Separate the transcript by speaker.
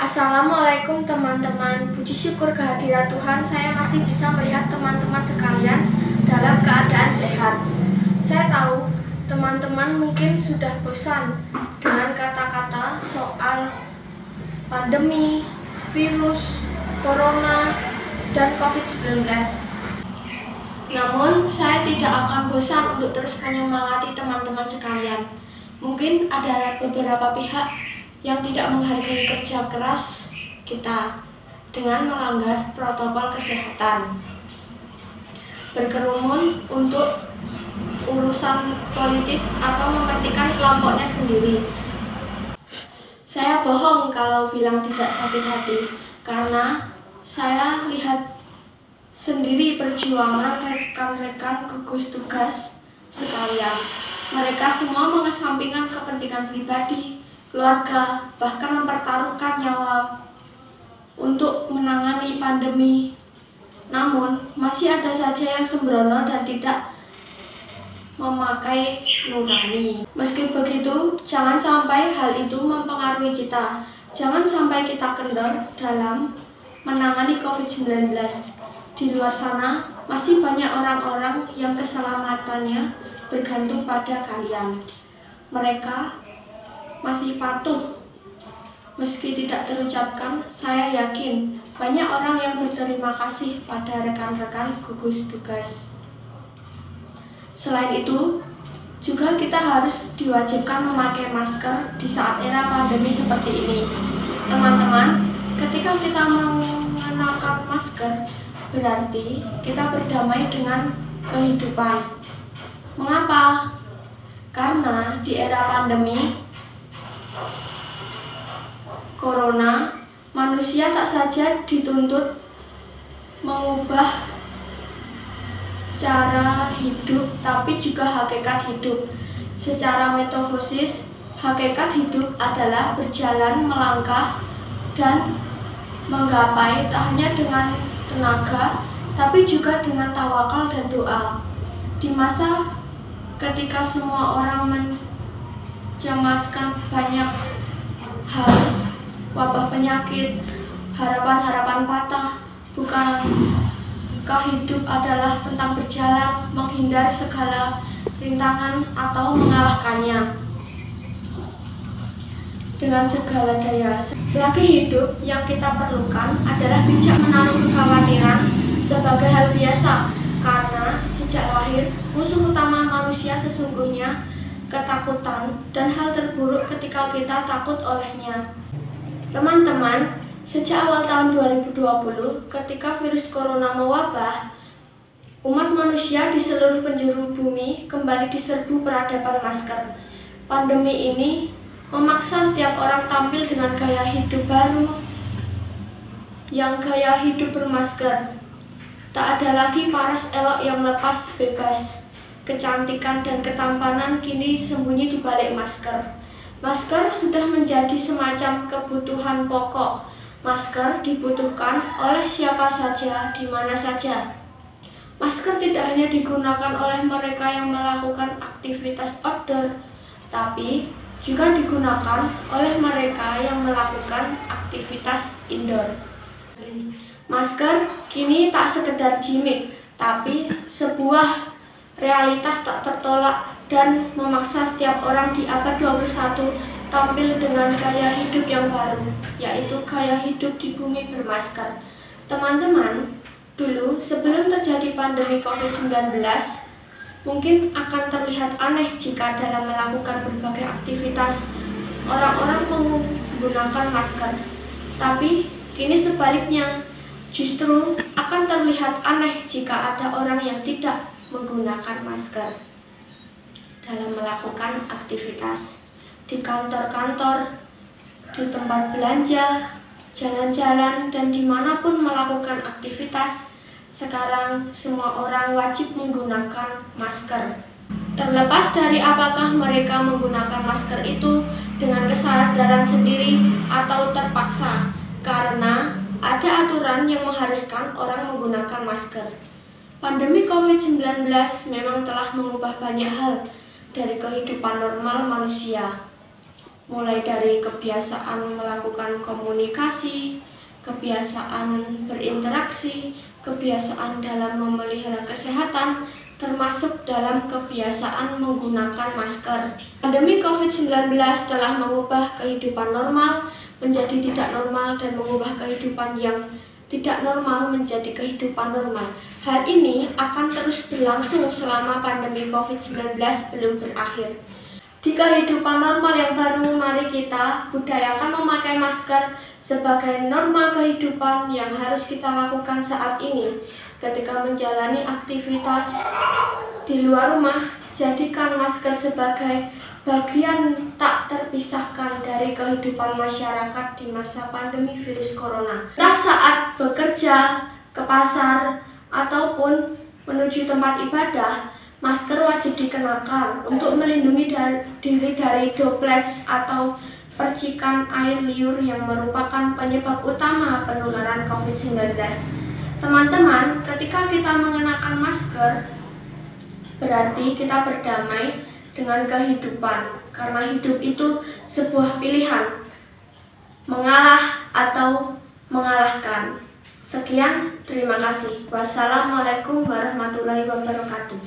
Speaker 1: Assalamualaikum teman-teman. Puji syukur kehadirat Tuhan, saya masih bisa melihat teman-teman sekalian dalam keadaan sehat. Saya tahu teman-teman mungkin sudah bosan dengan kata-kata soal pandemi, virus, corona, dan COVID-19. Namun, saya tidak akan bosan untuk terus menyemangati teman-teman sekalian. Mungkin ada beberapa pihak yang tidak menghargai kerja keras kita dengan melanggar protokol kesehatan, berkerumun untuk urusan politis atau mementingkan kelompoknya sendiri. Saya bohong kalau bilang tidak sakit hati, karena saya lihat sendiri perjuangan rekan-rekan gugus tugas sekalian. Mereka semua mengesampingkan kepentingan pribadi, keluarga, bahkan mempertaruhkan nyawa untuk menangani pandemi. Namun, masih ada saja yang sembrono dan tidak memakai nurani. Meski begitu, jangan sampai hal itu mempengaruhi kita. Jangan sampai kita kendor dalam menangani COVID-19. Di luar sana, masih banyak orang-orang yang keselamatannya bergantung pada kalian. Mereka masih patuh. Meski tidak terucapkan, saya yakin banyak orang yang berterima kasih pada rekan-rekan gugus tugas. Selain itu, juga kita harus diwajibkan memakai masker di saat era pandemi seperti ini. Teman-teman, ketika kita mengenakan masker, berarti kita berdamai dengan kehidupan. Mengapa? Karena di era pandemi corona, manusia tak saja dituntut mengubah cara hidup, tapi juga hakikat hidup. Secara metafisis, hakikat hidup adalah berjalan, melangkah, dan menggapai tak hanya dengan tenaga, tapi juga dengan tawakal dan doa. Di masa ketika semua orang mencemaskan banyak hal, wabah penyakit, harapan-harapan patah, bukankah hidup adalah tentang berjalan, menghindar segala rintangan atau mengalahkannya dengan segala daya. Selagi hidup, yang kita perlukan adalah bijak menaruh kekhawatiran sebagai hal biasa, karena sejak lahir, musuh utama manusia sesungguhnya ketakutan dan hal terburuk ketika kita takut olehnya. Teman-teman, sejak awal tahun 2020, ketika virus corona mewabah, umat manusia di seluruh penjuru bumi kembali diserbu peradaban masker. Pandemi ini memaksa setiap orang tampil dengan gaya hidup baru, yang gaya hidup bermasker. Tak ada lagi paras elok yang lepas bebas. Kecantikan dan ketampanan kini sembunyi di balik masker. Masker sudah menjadi semacam kebutuhan pokok. Masker dibutuhkan oleh siapa saja, di mana saja. Masker tidak hanya digunakan oleh mereka yang melakukan aktivitas outdoor, tapi juga digunakan oleh mereka yang melakukan aktivitas indoor. Masker kini tak sekedar gimmick, tapi sebuah realitas tak tertolak dan memaksa setiap orang di abad 21 tampil dengan gaya hidup yang baru, yaitu gaya hidup di bumi bermasker. Teman-teman, dulu sebelum terjadi pandemi COVID-19, mungkin akan terlihat aneh jika dalam melakukan berbagai aktivitas orang-orang menggunakan masker. Tapi kini sebaliknya, justru akan terlihat aneh jika ada orang yang tidak menggunakan masker dalam melakukan aktivitas di kantor-kantor, di tempat belanja, jalan-jalan, dan dimanapun melakukan aktivitas. Sekarang semua orang wajib menggunakan masker. Terlepas dari apakah mereka menggunakan masker itu dengan kesadaran sendiri atau terpaksa, karena ada aturan yang mengharuskan orang menggunakan masker. Pandemi COVID-19 memang telah mengubah banyak hal dari kehidupan normal manusia. mulai dari kebiasaan melakukan komunikasi, kebiasaan berinteraksi, kebiasaan dalam memelihara kesehatan, termasuk dalam kebiasaan menggunakan masker. Pandemi COVID-19 telah mengubah kehidupan normal menjadi tidak normal dan mengubah kehidupan yang tidak normal menjadi kehidupan normal. Hal ini akan terus berlangsung selama pandemi COVID-19 belum berakhir. Di kehidupan normal yang baru, mari kita budayakan memakai masker sebagai norma kehidupan yang harus kita lakukan saat ini. Ketika menjalani aktivitas di luar rumah, jadikan masker sebagai bagian tak terpisahkan dari kehidupan masyarakat di masa pandemi virus corona. Entah saat bekerja, ke pasar, ataupun menuju tempat ibadah, masker wajib dikenakan untuk melindungi diri dari droplets atau percikan air liur yang merupakan penyebab utama penularan COVID-19. Teman-teman, ketika kita mengenakan masker, berarti kita berdamai dengan kehidupan, karena hidup itu sebuah pilihan, mengalah atau mengalahkan. Sekian, terima kasih. Wassalamualaikum warahmatullahi wabarakatuh.